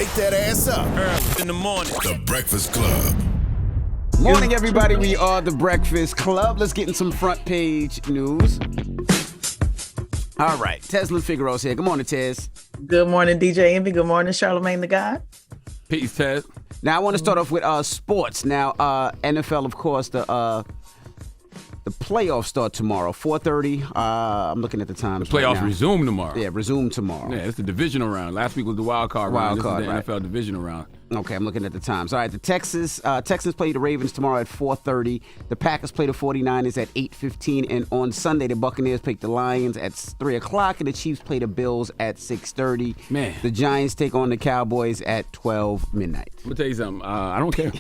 wake that ass up. Early in the morning. The Breakfast Club. Morning, everybody. We are the Breakfast Club. Let's get in some front page news. All right. Tesla Figaro's here. Good morning, Tez. Good morning, DJ Envy. Good morning, Charlamagne the God. Peace, Tez. Now, I want to start off with sports. Now, NFL, of course, the playoffs start tomorrow, 4:30. I'm looking at the times. The playoffs right now. resume tomorrow. Yeah, resume tomorrow. Yeah, it's the divisional round. Last week was the wild card round. This is the NFL divisional round. Okay, I'm looking at the times. All right, the Texans play the Ravens tomorrow at 4:30. The Packers play the 49ers at 8:15. And on Sunday, the Buccaneers pick the Lions at 3 o'clock. And the Chiefs play the Bills at 6:30. Man. The Giants take on the Cowboys at 12 midnight. I'm going to tell you something. I don't care.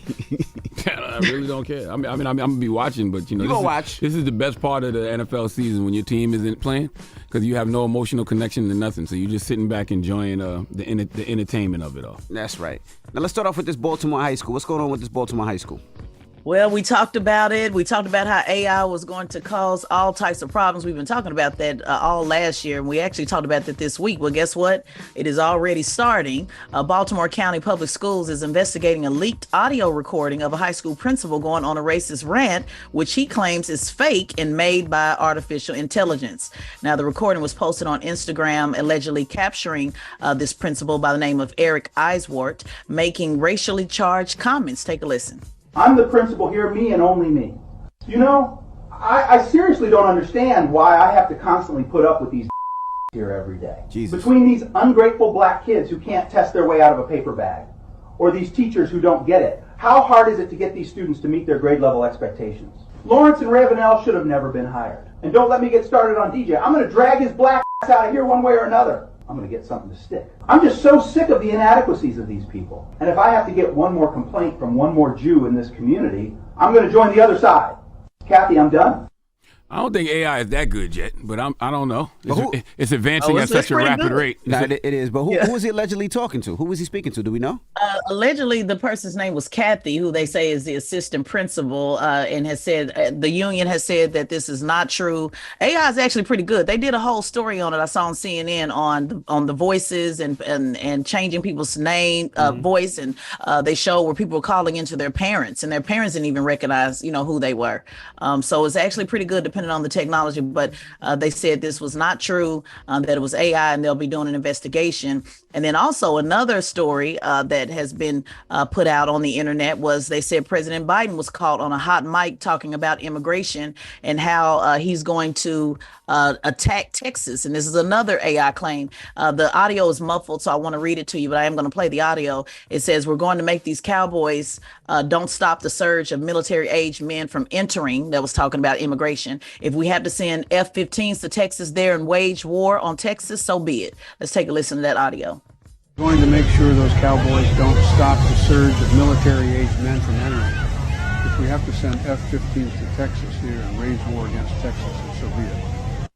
I really don't care. I'm going to be watching, but, You gonna watch. This is the best part of the NFL season when your team isn't playing because you have no emotional connection to nothing. So you're just sitting back enjoying the entertainment of it all. That's right. Now, let's start off with this Baltimore high school. What's going on with this Baltimore high school? Well, we talked about it. We talked about how AI was going to cause all types of problems. We've been talking about that all last year, and we actually talked about that this week. Well, guess what? It is already starting. Baltimore County Public Schools is investigating a leaked audio recording of a high school principal going on a racist rant, which he claims is fake and made by artificial intelligence. Now, the recording was posted on Instagram, allegedly capturing this principal by the name of Eric Eiswart, making racially charged comments. Take a listen. I'm the principal here, me and only me. You know, I seriously don't understand why I have to constantly put up with these here every day. Jesus. Between these ungrateful black kids who can't test their way out of a paper bag, or these teachers who don't get it, how hard is it to get these students to meet their grade level expectations? Lawrence and Ravenel should have never been hired. And don't let me get started on DJ. I'm going to drag his black ass out of here one way or another. I'm going to get something to stick. I'm just so sick of the inadequacies of these people. And if I have to get one more complaint from one more Jew in this community, I'm going to join the other side. Kathy, I'm done. I don't think AI is that good yet, but I don't know. It's advancing at such a rapid rate. No, it is. But who was he allegedly talking to? Who was he speaking to? Do we know? Allegedly, the person's name was Kathy, who they say is the assistant principal, and has said the union has said that this is not true. AI is actually pretty good. They did a whole story on it. I saw on CNN on the voices and changing people's name voice, and they show where people were calling into their parents, and their parents didn't even recognize who they were. So it's actually pretty good depending on the technology, but they said this was not true, that it was AI, and they'll be doing an investigation. And then also another story that has been put out on the internet was they said President Biden was caught on a hot mic talking about immigration and how he's going to attack Texas. And this is another AI claim. The audio is muffled, so I want to read it to you, but I am going to play the audio. It says, "We're going to make these cowboys don't stop the surge of military-aged men from entering." That was talking about immigration. "If we have to send F-15s to Texas there and wage war on Texas, so be it." Let's take a listen to that audio. Going to make sure those cowboys don't stop the surge of military-aged men from entering. If we have to send F-15s to Texas here and wage war against Texas, so be it.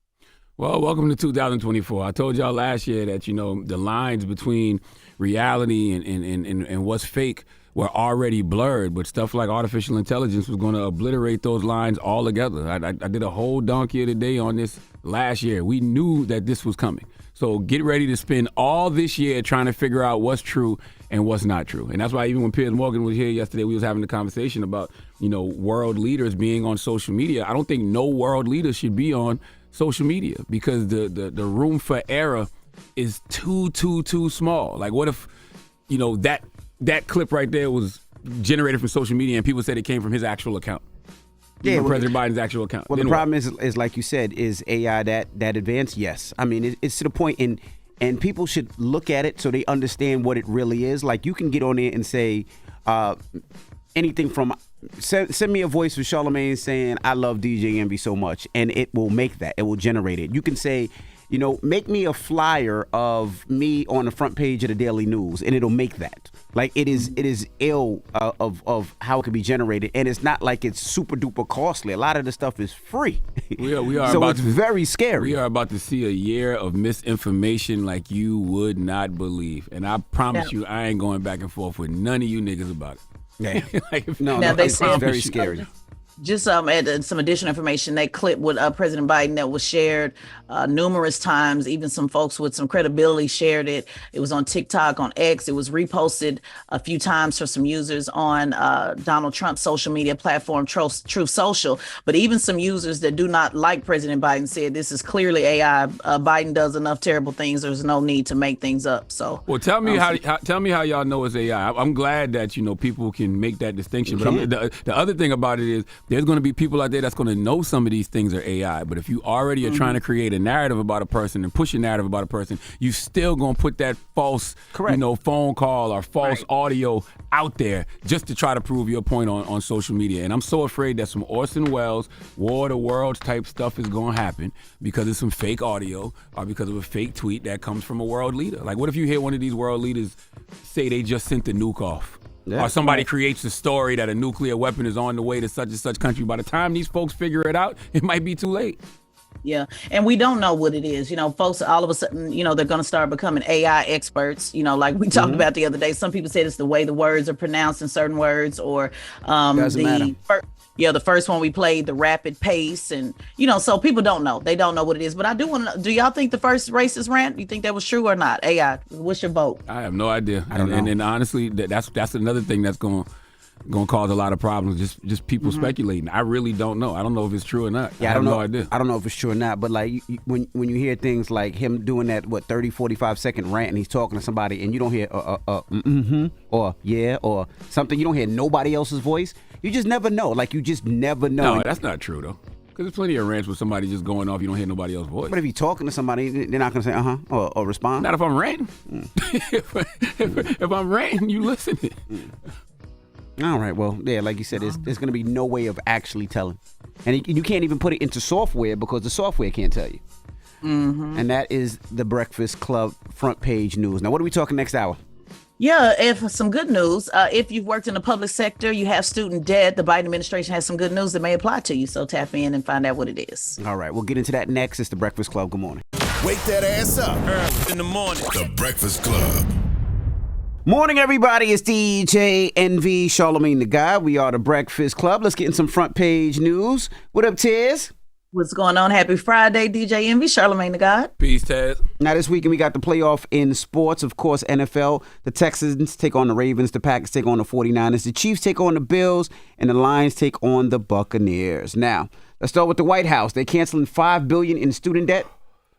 Well, welcome to 2024. I told y'all last year that, the lines between reality and what's fake were already blurred, but stuff like artificial intelligence was going to obliterate those lines altogether. I did a whole donkey of the day on this last year. We knew that this was coming. So get ready to spend all this year trying to figure out what's true and what's not true. And that's why even when Piers Morgan was here yesterday, we was having a conversation about, world leaders being on social media. I don't think no world leader should be on social media because the room for error is too small. Like what if, that clip right there was generated from social media and people said it came from his actual account. Yeah, President Biden's actual account. Well, the problem is like you said, is AI that advanced? Yes. I mean, it's to the point, and people should look at it so they understand what it really is. Like you can get on there and say anything from send me a voice with Charlamagne saying I love DJ Envy so much, and it will make that. It will generate it. You can say, make me a flyer of me on the front page of the Daily News, and it'll make that. Like it is ill of how it can be generated, and it's not like it's super duper costly. A lot of the stuff is free. We are so about it's very scary. We are about to see a year of misinformation like you would not believe, and I promise you, I ain't going back and forth with none of you niggas about it. Yeah. Like, no, they it's said very scary. Just add some additional information. That clip with President Biden that was shared numerous times, even some folks with some credibility shared it. It was on TikTok, on X. It was reposted a few times for some users on Donald Trump's social media platform, Truth Social. But even some users that do not like President Biden said this is clearly AI. Biden does enough terrible things. There's no need to make things up. So, well, tell me how y'all know it's AI. I'm glad that people can make that distinction. But the other thing about it is, there's going to be people out there that's going to know some of these things are AI. But if you already are trying to create a narrative about a person and push a narrative about a person, you still going to put that false, phone call or false audio out there just to try to prove your point on social media. And I'm so afraid that some Orson Welles, War of the Worlds type stuff is going to happen because of some fake audio or because of a fake tweet that comes from a world leader. Like, what if you hear one of these world leaders say they just sent the nuke off? Yeah. Or somebody creates a story that a nuclear weapon is on the way to such and such country. By the time these folks figure it out, it might be too late. Yeah. And we don't know what it is. Folks, all of a sudden, they're going to start becoming AI experts, like we talked about the other day. Some people said it's the way the words are pronounced in certain words, or doesn't matter. The first one we played, the rapid pace, and so people don't know. They don't know what it is. But I do want to know, do y'all think the first racist rant, you think that was true or not? AI, what's your vote? I have no idea. I don't know. And honestly, that's another thing that's going to cause a lot of problems. Just people speculating. I really don't know. I don't know if it's true or not. Yeah, I have know. No idea. I don't know if it's true or not. But like when you hear things like him doing that 30, 45 second rant, and he's talking to somebody, and you don't hear or yeah or something. You don't hear nobody else's voice. You just never know. Like, you just never know. No, that's not true, though. Because there's plenty of rants with somebody just going off. You don't hear nobody else's voice. But if you're talking to somebody, they're not going to say or respond. Not if I'm ranting. If I'm ranting, you listen. All right. Well, yeah, like you said, there's going to be no way of actually telling. And you can't even put it into software because the software can't tell you. Mm-hmm. And that is the Breakfast Club front page news. Now, what are we talking next hour? Yeah, if some good news. If you've worked in the public sector, you have student debt, the Biden administration has some good news that may apply to you. So tap in and find out what it is. All right, we'll get into that next. It's the Breakfast Club. Good morning. Wake that ass up in the morning. The Breakfast Club. Morning, everybody. It's DJ NV, Charlamagne the Guy. We are the Breakfast Club. Let's get in some front page news. What up, Tiz? What's going on? Happy Friday, DJ Envy, Charlamagne the God. Peace, Ted. Now, this weekend we got the playoff in sports. Of course, NFL. The Texans take on the Ravens. The Packers take on the 49ers. The Chiefs take on the Bills. And the Lions take on the Buccaneers. Now, let's start with the White House. They're canceling $5 billion in student debt.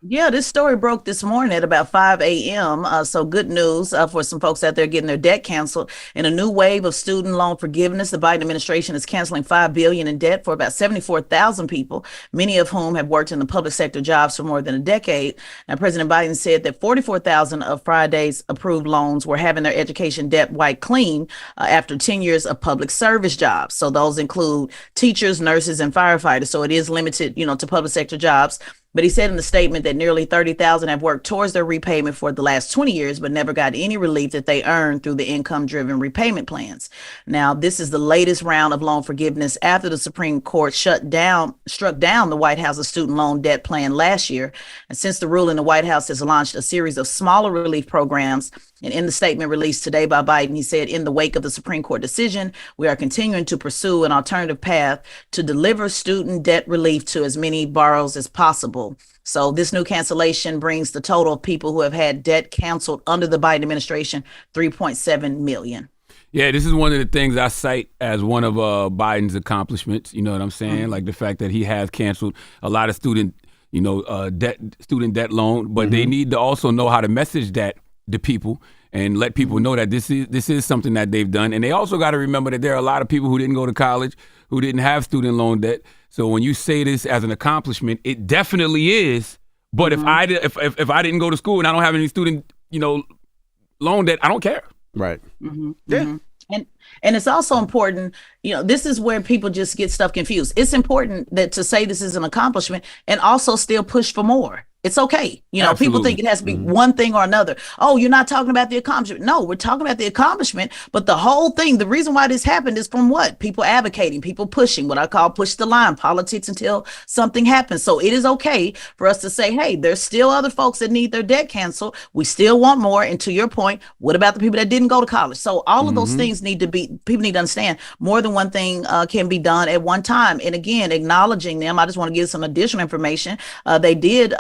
Yeah, this story broke this morning at about 5 a.m. So good news for some folks out there getting their debt canceled. In a new wave of student loan forgiveness, the Biden administration is canceling $5 billion in debt for about 74,000 people, many of whom have worked in the public sector jobs for more than a decade. Now, President Biden said that 44,000 of Friday's approved loans were having their education debt wiped clean after 10 years of public service jobs. So those include teachers, nurses, and firefighters. So it is limited, to public sector jobs. But he said in the statement that nearly 30,000 have worked towards their repayment for the last 20 years, but never got any relief that they earned through the income-driven repayment plans. Now, this is the latest round of loan forgiveness after the Supreme Court struck down the White House's student loan debt plan last year. And since the ruling, the White House has launched a series of smaller relief programs. And in the statement released today by Biden, he said, in the wake of the Supreme Court decision, we are continuing to pursue an alternative path to deliver student debt relief to as many borrowers as possible. So this new cancellation brings the total of people who have had debt canceled under the Biden administration 3.7 million. Yeah, this is one of the things I cite as one of Biden's accomplishments. You know what I'm saying? Mm-hmm. Like the fact that he has canceled a lot of student debt loan, but they need to also know how to message that to people and let people know that this is something that they've done. And they also got to remember that there are a lot of people who didn't go to college, who didn't have student loan debt. So when you say this as an accomplishment, it definitely is. But if I didn't go to school and I don't have any student, loan debt, I don't care. Right. Mm-hmm. Yeah. Mm-hmm. And it's also important, this is where people just get stuff confused. It's important that to say this is an accomplishment and also still push for more. It's okay. People Absolutely. think it has to be one thing or another. Oh, you're not talking about the accomplishment. No, we're talking about the accomplishment. But the whole thing, the reason why this happened is from what? People advocating, people pushing, what I call push the line, politics until something happens. So it is okay for us to say, hey, there's still other folks that need their debt canceled. We still want more. And to your point, what about the people that didn't go to college? So all of those things people need to understand more than one thing can be done at one time. And again, acknowledging them, I just want to give some additional information. They did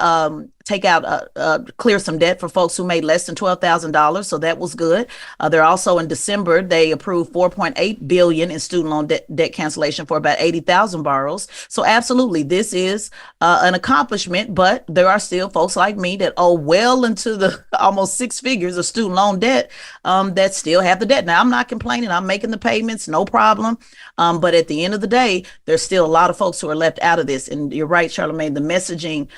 take out, clear some debt for folks who made less than $12,000. So that was good. They're also in December, they approved $4.8 billion in student loan debt cancellation for about 80,000 borrowers. So absolutely, this is an accomplishment, but there are still folks like me that owe well into the almost six figures of student loan debt that still have the debt. Now, I'm not complaining. I'm making the payments, no problem. But at the end of the day, there's still a lot of folks who are left out of this. And you're right, Charlamagne, the messaging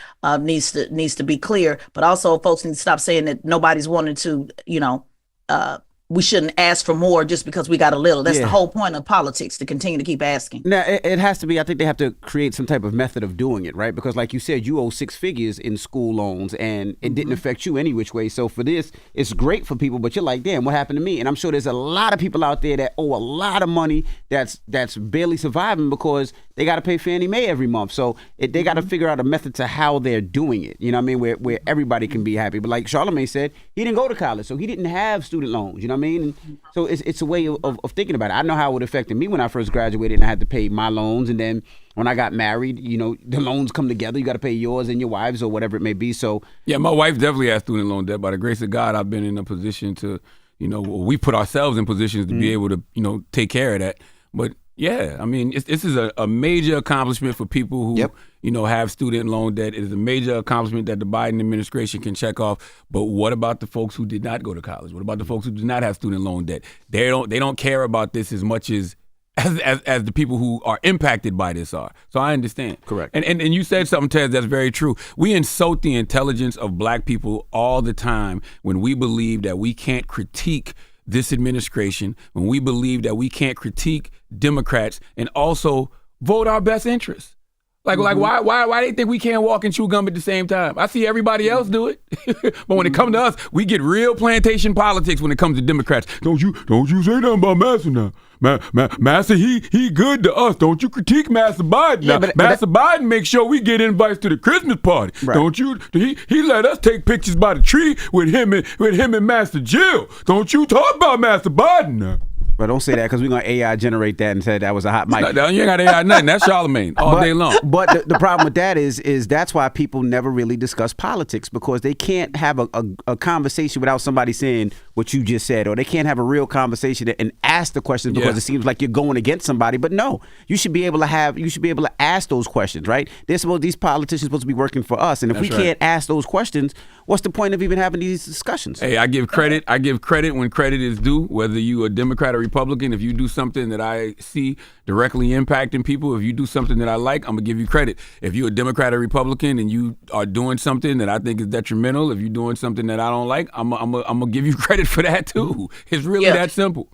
needs to be clear, but also folks need to stop saying that nobody's wanting to, we shouldn't ask for more just because we got a little. That's the whole point of politics, to continue to keep asking. Now, it has to be, I think they have to create some type of method of doing it, right? Because like you said, you owe six figures in school loans and it didn't affect you any which way. So for this, it's great for people, but you're like, damn, what happened to me? And I'm sure there's a lot of people out there that owe a lot of money that's barely surviving because they got to pay Fannie Mae every month. So they got to figure out a method to how they're doing it, you know what I mean? Where everybody can be happy. But like Charlamagne said, he didn't go to college, so he didn't have student loans, you know what I mean? And so it's a way of thinking about it. I know how it would affect me when I first graduated and I had to pay my loans. And then when I got married, the loans come together. You got to pay yours and your wife's or whatever it may be. So yeah, my wife definitely has student loan debt. By the grace of God, I've been in a position to, we put ourselves in positions to be able to, take care of that. But yeah, I mean, this is a major accomplishment for people who, have student loan debt. It is a major accomplishment that the Biden administration can check off. But what about the folks who did not go to college? What about the folks who do not have student loan debt? They don't care about this as much as the people who are impacted by this are. So I understand. Correct. And you said something, Ted, that's very true. We insult the intelligence of black people all the time when we believe that we can't critique this administration, when we believe that we can't critique Democrats and also vote our best interests. Like why they think we can't walk and chew gum at the same time? I see everybody else do it. But when it comes to us, we get real plantation politics when it comes to Democrats. Don't you say nothing about Massa now. Massa, he good to us. Don't you critique Massa Biden. Yeah, now, Massa Biden makes sure we get invites to the Christmas party. Right. Don't you? He let us take pictures by the tree with him and Master Jill. Don't you talk about Massa Biden now. But don't say that because we're going to AI generate that and say that was a hot mic. No, you ain't got AI nothing. That's Charlamagne all day long. But the problem with that is that's why people never really discuss politics, because they can't have a conversation without somebody saying what you just said, or they can't have a real conversation and ask the questions because it seems like you're going against somebody. But no, you should be able to ask those questions, right? These politicians supposed to be working for us, and if we can't ask those questions, what's the point of even having these discussions? Hey, I give credit when credit is due, whether you a Democrat or Republican. If you do something that I see directly impacting people, if you do something that I like, I'm gonna give you credit. If you're a Democrat or Republican and you are doing something that I think is detrimental, if you're doing something that I don't like, I'm gonna give you credit for that too. It's really that simple.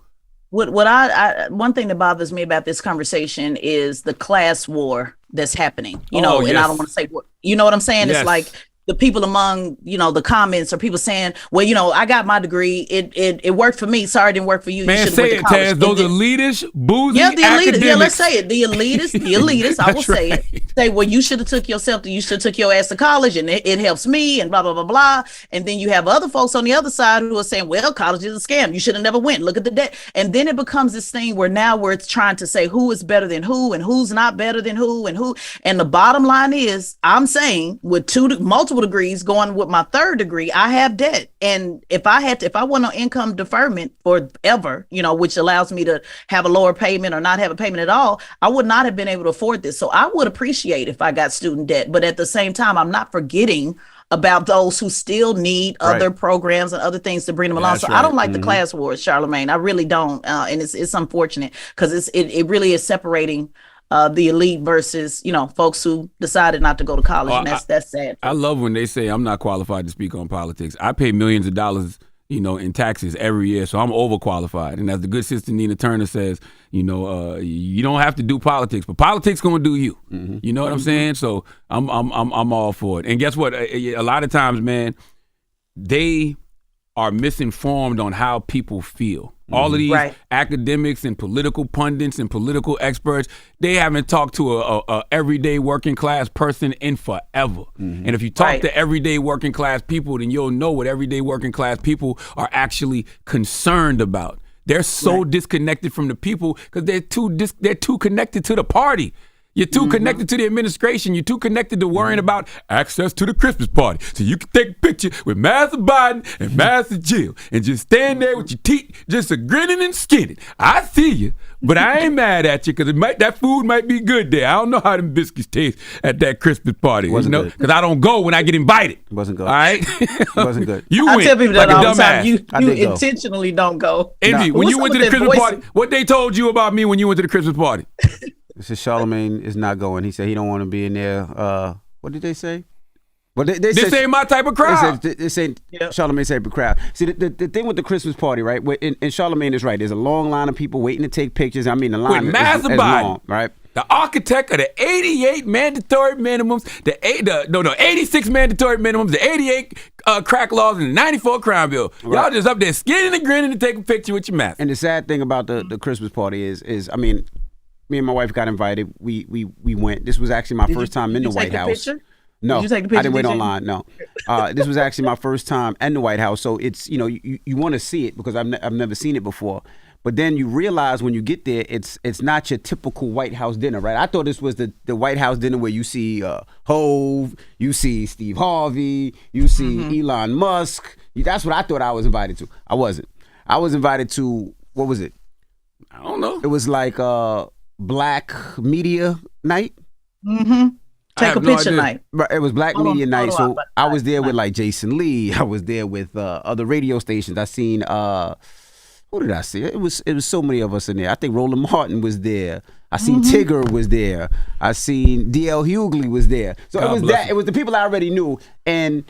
What I one thing that bothers me about this conversation is the class war that's happening. And I don't want to say what, you know what I'm saying? Yes. It's like the people among, the comments or people saying, well, I got my degree. It worked for me. Sorry, it didn't work for you. Man, you say it, Taz. Those elitish, boozy academics. Yeah, let's say it. The elitists, I will say it. Say, well, you should have took your ass to college and it helps me and blah, blah, blah, blah. And then you have other folks on the other side who are saying, well, college is a scam. You should have never went. Look at the debt. And then it becomes this thing where it's trying to say who is better than who and who's not better than who and who. And the bottom line is, I'm saying with multiple degrees going with my third degree, I have debt. And if I want on income deferment forever, which allows me to have a lower payment or not have a payment at all, I would not have been able to afford this. So I would appreciate if I got student debt. But at the same time, I'm not forgetting about those who still need other programs and other things to bring them along. So I don't like the class wars, Charlamagne. I really don't. And it's unfortunate because it really is separating the elite versus, folks who decided not to go to college. And that's sad. I love when they say I'm not qualified to speak on politics. I pay millions of dollars in taxes every year, so I'm overqualified. And as the good sister Nina Turner says, you don't have to do politics, but politics gonna do you. Mm-hmm. You know what I'm saying? So I'm all for it. And guess what? A lot of times, man, they are misinformed on how people feel. Mm-hmm. All of these academics and political pundits and political experts, they haven't talked to a everyday working class person in forever. Mm-hmm. And if you talk to everyday working class people, then you'll know what everyday working class people are actually concerned about. They're so disconnected from the people because they're too connected to the party. You're too connected to the administration. You're too connected to worrying about access to the Christmas party. So you can take a picture with Master Biden and Master Jill and just stand there with your teeth just a grinning and skinning. I see you, but I ain't mad at you because that food might be good there. I don't know how them biscuits taste at that Christmas party. Because I don't go when I get invited. It wasn't good. All right? It wasn't good. You I went tell people like that a all the time. dumbass. You intentionally don't go. Envy, when you went to the Christmas party, what they told you about me when you went to the Christmas party? This is Charlamagne is not going. He said he don't want to be in there. What did they say? Well, this ain't my type of crowd. This ain't Charlamagne's type of crowd. See, the thing with the Christmas party, right? And Charlamagne is right. There's a long line of people waiting to take pictures. I mean, the line is long, right? The architect of the 88 mandatory minimums, the 86 mandatory minimums, the 88 crack laws, and the 94 crime bill. Y'all just up there skinning and grinning to take a picture with your mask. And the sad thing about the Christmas party is, I mean, me and my wife got invited. We went. This was actually my first time in the White House. No, did you take the picture? I didn't wait online. No, this was actually my first time in the White House. So it's you want to see it because I've never seen it before. But then you realize when you get there, it's not your typical White House dinner, right? I thought this was the White House dinner where you see Hove, you see Steve Harvey, you see Elon Musk. That's what I thought I was invited to. I wasn't. I was invited to, what was it? I don't know. It was like Black Media Night. Mm-hmm. Take a picture night. Right, it was Black Media Night. So I was there with like Jason Lee. I was there with other radio stations. I seen who did I see? It was so many of us in there. I think Roland Martin was there. I seen Tigger was there. I seen D.L. Hughley was there. So it was the people I already knew. And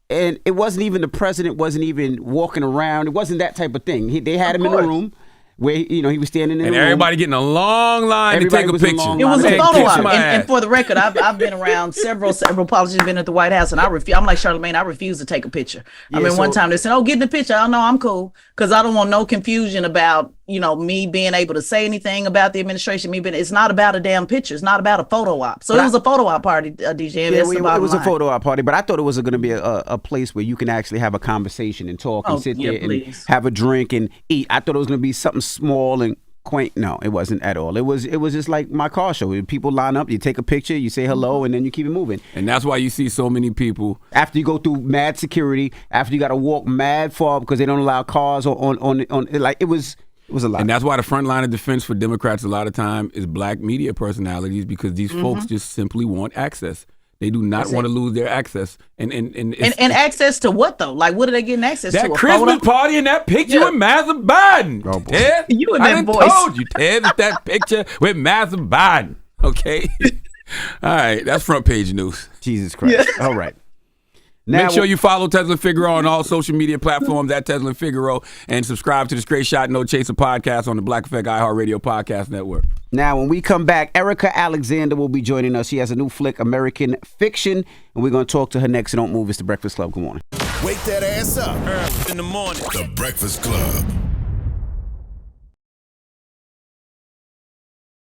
it wasn't even the president wasn't even walking around. It wasn't that type of thing. They had him in the room where he was standing in the room. And everybody getting a long line to take a picture. It was a photo op. And for the record, I've been around several politicians, been at the White House, and I'm like Charlamagne, I refuse to take a picture. One time they said, "Oh, get in the picture." "Oh no, I'm cool," because I don't want no confusion about me being able to say anything about the administration. It's not about a damn picture. It's not about a photo op. So it was a photo op party, DJ. Yeah, it was a photo op party, but I thought it was going to be a place where you can actually have a conversation and talk and sit there and have a drink and eat. I thought it was going to be something small and quaint. No, it wasn't at all. It was just like my car show. People line up, you take a picture, you say hello, and then you keep it moving. And that's why you see so many people. After you go through mad security, after you got to walk mad far because they don't allow cars on like it was a lot. And that's why the front line of defense for Democrats a lot of time is black media personalities, because these folks just simply want access. They do not want to lose their access. And access to what, though? Like, what are they getting access to? That Christmas party and that picture with Master Biden. Oh, boy. Ted, you and that voice. I told you, Ted, it's that picture with Master Biden. Okay? All right, that's front page news. Jesus Christ. Yeah. All right. Now, make sure you follow Tesla Figaro on all social media platforms at Tesla Figaro, and subscribe to the Straight Shot No Chaser podcast on the Black Effect iHeartRadio podcast network. Now, when we come back, Erica Alexander will be joining us. She has a new flick, American Fiction, and we're going to talk to her next. So don't move. It's The Breakfast Club. Good morning. Wake that ass up early in the morning. The Breakfast Club.